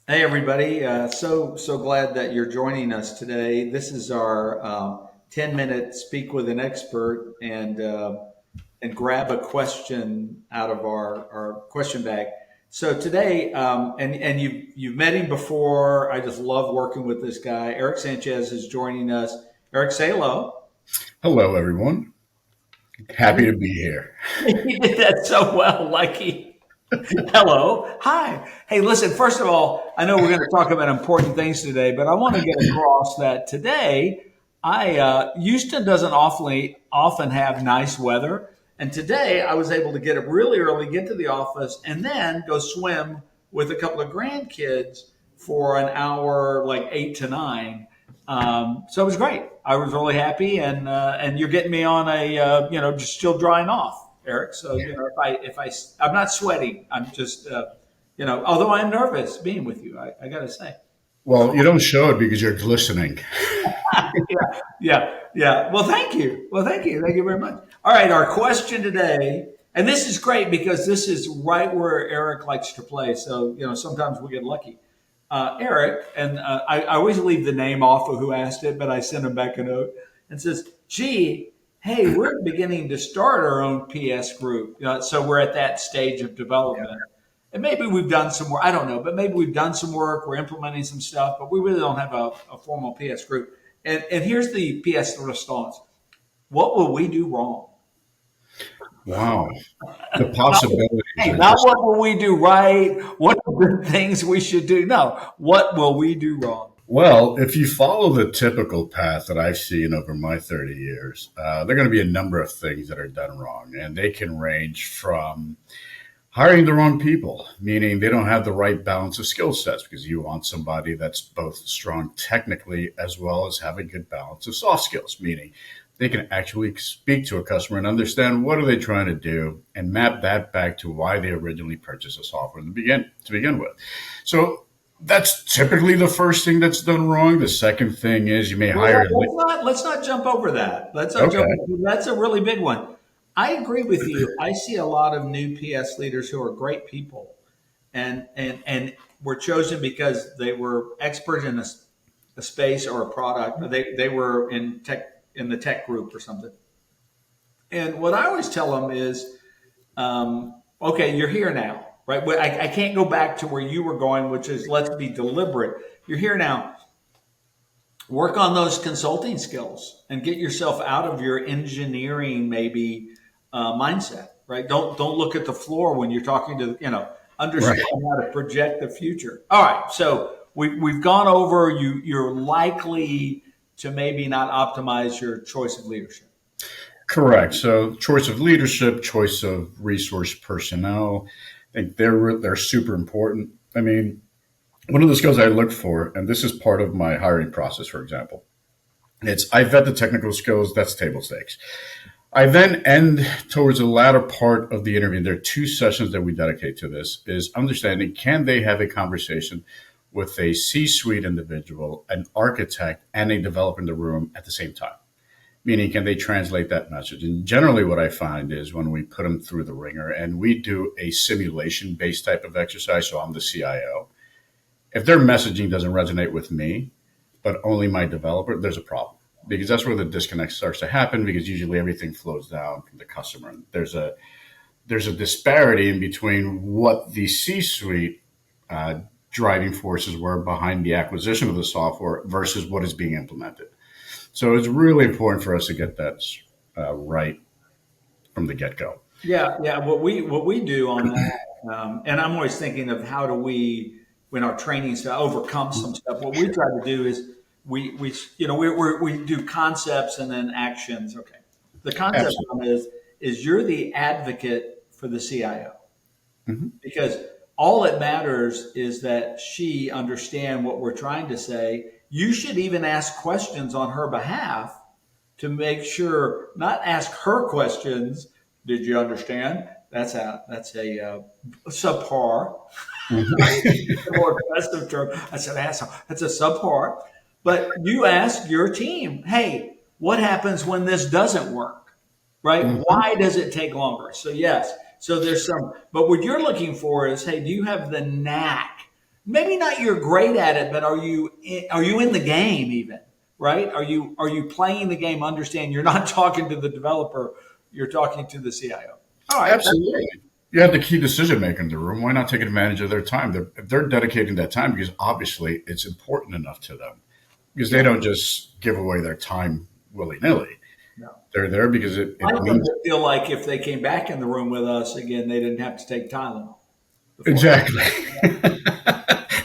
Hey everybody! So glad that you're joining us today. This is our 10-minute speak with an expert and grab a question out of our question bag. So today, and you've met him before. I just love working with this guy. Eric Sanchez is joining us. Eric, say hello. Hello, everyone. And Happy to be here. he did that so well, like he hello. Hi. Hey, listen, first of all, I know we're going to talk about important things today, but I want to get across that today, Houston doesn't often have nice weather. And today I was able to get up really early, get to the office, and then go swim with a couple of grandkids for an hour, like 8 to 9. So it was great. I was really happy, and you're getting me on a just still drying off, Eric. So I'm not sweating. I'm just although I'm nervous being with you, I got to say. Well, you don't show it because you're glistening. Yeah. Well, thank you. Thank you very much. All right, our question today, and this is great because this is right where Eric likes to play. So sometimes we get lucky. Eric, and I always leave the name off of who asked it, but I send him back a note and says, "Gee, hey, we're beginning to start our own PS group. So we're at that stage of development, and maybe we've done some work. I don't know, but maybe we've done some work. We're implementing some stuff, but we really don't have a formal PS group. And here's the PS response: What will we do wrong? Wow. The Not, possibilities hey, are not just, what will we do right? What are the things we should do? No, what will we do wrong?" well, if you follow the typical path that I've seen over my 30 years, there are going to be a number of things that are done wrong. And they can range from hiring the wrong people, meaning they don't have the right balance of skill sets because you want somebody that's both strong technically as well as have a good balance of soft skills, meaning they can actually speak to a customer and understand what are they trying to do and map that back to why they originally purchased the software to begin with. So that's typically the first thing that's done wrong. The second thing is you may Well, hire. let's not jump over that. Let's not jump. Okay. That's a really big one. I agree with you. I see a lot of new PS leaders who are great people, and were chosen because they were expert in a space or a product. Or they were in the tech group or something. And what I always tell them is, okay, you're here now, right? I can't go back to where you were going, which is let's be deliberate. You're here now. Work on those consulting skills and get yourself out of your engineering maybe mindset, right? Don't look at the floor when you're talking to Right. understand how to project the future. All right, so we've gone over you. You're likely to maybe not optimize your choice of leadership. Correct. So, choice of leadership, choice of resource personnel, I think they're super important. I mean, one of the skills I look for, and this is part of my hiring process, for example, it's I vet the technical skills. That's table stakes. I then end towards the latter part of the interview. There are two sessions that we dedicate to this: is understanding can they have a conversation with a C-suite individual, an architect, and a developer in the room at the same time, meaning can they translate that message? And generally what I find is when we put them through the ringer and we do a simulation based type of exercise, so I'm the CIO, if their messaging doesn't resonate with me but only my developer, there's a problem, because that's where the disconnect starts to happen, because usually everything flows down from the customer, and there's a disparity in between what the C-suite uh, driving forces were behind the acquisition of the software versus what is being implemented. So it's really important for us to get that right from the get go. Yeah. What we do on that, and I'm always thinking of how do we, when our trainings to overcome some stuff. What we try to do is we do concepts and then actions. Okay, the concept Absolutely. one is you're the advocate for the CIO Mhm. because all it matters is that she understand what we're trying to say. You should even ask questions on her behalf to make sure, not ask her questions. Did you understand? That's a subpar, Mhm. a more aggressive term. That's an asshole. That's a subpar. But you ask your team, hey, what happens when this doesn't work? Right? Mhm. Why does it take longer? So yes. So there's some, but what you're looking for is, hey, do you have the knack? maybe not you're great at it, but are you in the game even? Right? Are you playing the game? Understand you're not talking to the developer, you're talking to the CIO. All right, that's Absolutely. You have the key decision maker in the room. Why not take advantage of their time? They're dedicating that time because obviously it's important enough to them. Because they yeah. don't just give away their time willy nilly. No. They're there because it I want them means to feel like if they came back in the room with us again, they didn't have to take Tylenol before. exactly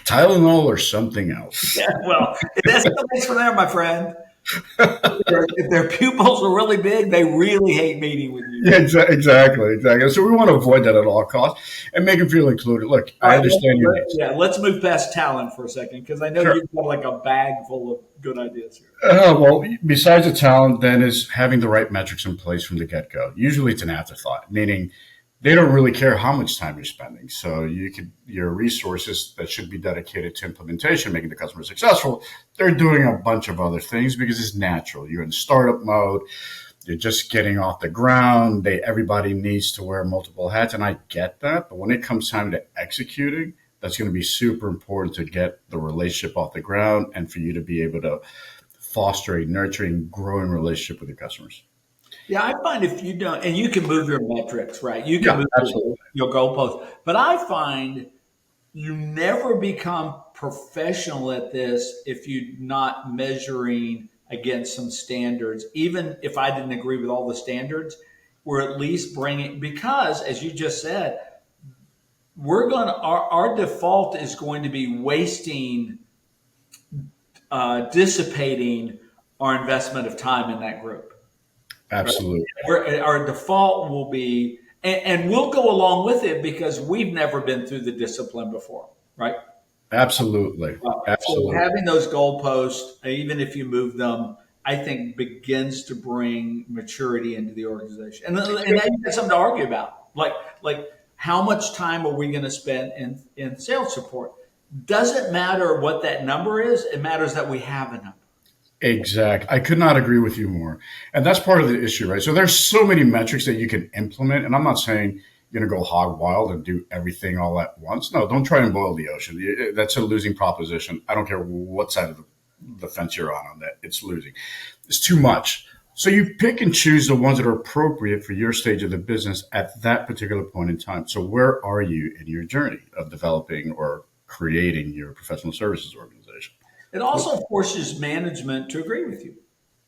Tylenol or something else. Yeah, well, it escalates from there, my friend. If their pupils are really big, they really hate meeting with you. Yeah, exactly. So we want to avoid that at all costs and make them feel included. Look, All I right, understand your needs. yeah, let's move past talent for a second because I know Sure. you've got like a bag full of good ideas here. Well, besides the talent, then is having the right metrics in place from the get go. Usually, it's an afterthought, meaning they don't really care how much time you're spending. So your resources that should be dedicated to implementation, making the customer successful, they're doing a bunch of other things because it's natural. You're in startup mode. You're just getting off the ground. Everybody needs to wear multiple hats, and I get that. But when it comes time to executing, that's going to be super important to get the relationship off the ground and for you to be able to foster a nurturing, growing relationship with your customers. Yeah, I find if you don't, and you can move your metrics, right? You can Yeah, move absolutely. your goalposts, but I find you never become professional at this if you're not measuring against some standards. Even if I didn't agree with all the standards, we're at least bringing because, as you just said, our default is going to be wasting, dissipating our investment of time in that group. Right? Absolutely. Our default will be, and we'll go along with it because we've never been through the discipline before, right? Absolutely. So Absolutely. having those goalposts, even if you move them, I think begins to bring maturity into the organization. And now you've got something to argue about, like how much time are we going to spend in sales support? Doesn't matter what that number is; it matters that we have a number. Exact. I could not agree with you more. And that's part of the issue, right? So there's so many metrics that you can implement. And I'm not saying you're going to go hog wild and do everything all at once. No, don't try and boil the ocean. That's a losing proposition. I don't care what side of the fence you're on that. It's losing. It's too much. So you pick and choose the ones that are appropriate for your stage of the business at that particular point in time. So where are you in your journey of developing or creating your professional services organization? It also forces management to agree with you.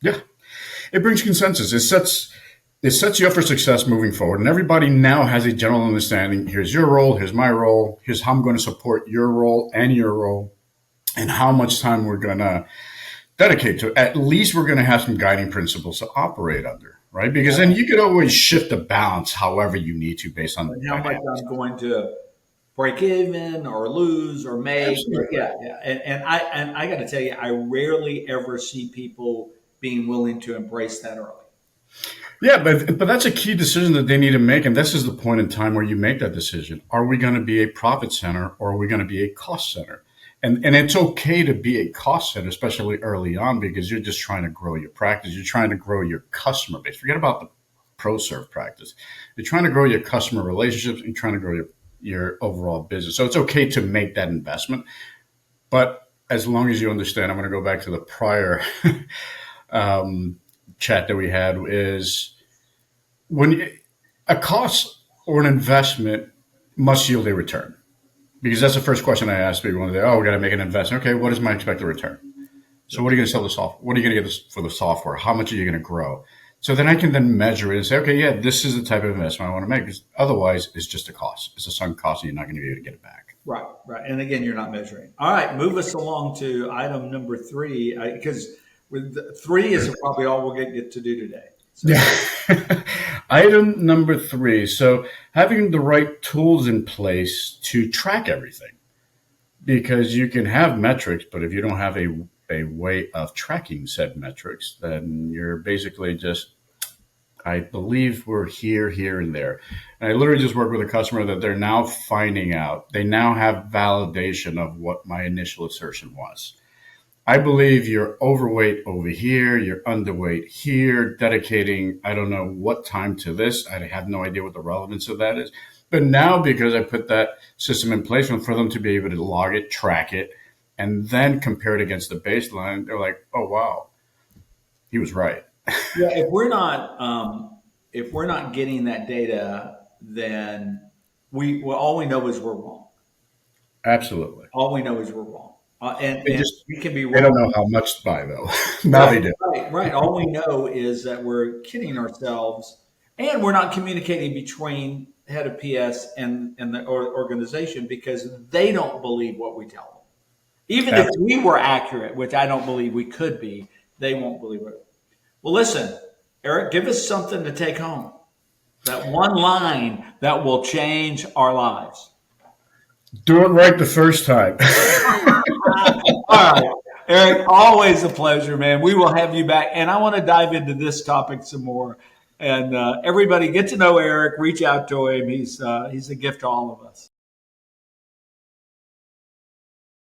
Yeah, it brings consensus. It sets you up for success moving forward, and everybody now has a general understanding. Here's your role. Here's my role. Here's how I'm going to support your role and your role, and how much time we're going to dedicate to. At least we're going to have some guiding principles to operate under, right? Because then you could always shift the balance however you need to based on the And how much dynamics. I'm going to break even or lose or make. Absolutely. Yeah. And I got to tell you, I rarely ever see people being willing to embrace that early. Yeah, but that's a key decision that they need to make, and this is the point in time where you make that decision. Are we going to be a profit center or are we going to be a cost center? And it's okay to be a cost center, especially early on, because you're just trying to grow your practice. You're trying to grow your customer base. Forget about the pro serve practice. You're trying to grow your customer relationships and you're trying to grow your overall business. So it's okay to make that investment. But as long as you understand, I'm going to go back to the prior um, chat that we had is when a cost or an investment must yield a return. Because that's the first question I ask people when they, oh, we got to make an investment. Okay, what is my expected return? So what are you going to sell the software? What are you going to get for the software? How much are you going to grow? So then I can then measure it and say, okay, yeah, this is the type of investment I want to make. Because otherwise, it's just a cost. It's a sunk cost, and you're not going to be able to get it back. Right, right. And again, you're not measuring. All right, move us along to item number three, because three is probably all we'll get to do today. So, Yeah. Item number three. So having the right tools in place to track everything, because you can have metrics, but if you don't have a way of tracking said metrics, then you're basically just, I believe we're here, and there. And I literally just worked with a customer that they're now finding out, they now have validation of what my initial assertion was. I believe you're overweight over here, you're underweight here, dedicating I don't know what time to this. I have no idea what the relevance of that is. But now, because I put that system in place for them to be able to log it, track it, and then compare it against the baseline, they're like, oh, wow, he was right. Yeah, if we're not getting that data, then all we know is we're wrong. Absolutely. All we know is we're wrong, They and just, we can be they don't know wrong. how much to buy, though. Now Right, they do. right, right. All we know is that we're kidding ourselves, and we're not communicating between head of PS and the organization because they don't believe what we tell them. Even if Absolutely. we were accurate, which I don't believe we could be, they won't believe it. Well, listen, Eric, give us something to take home. That one line that will change our lives. Do it right the first time. All right. Eric, always a pleasure, man. We will have you back. And I want to dive into this topic some more. And everybody get to know Eric, reach out to him. He's a gift to all of us.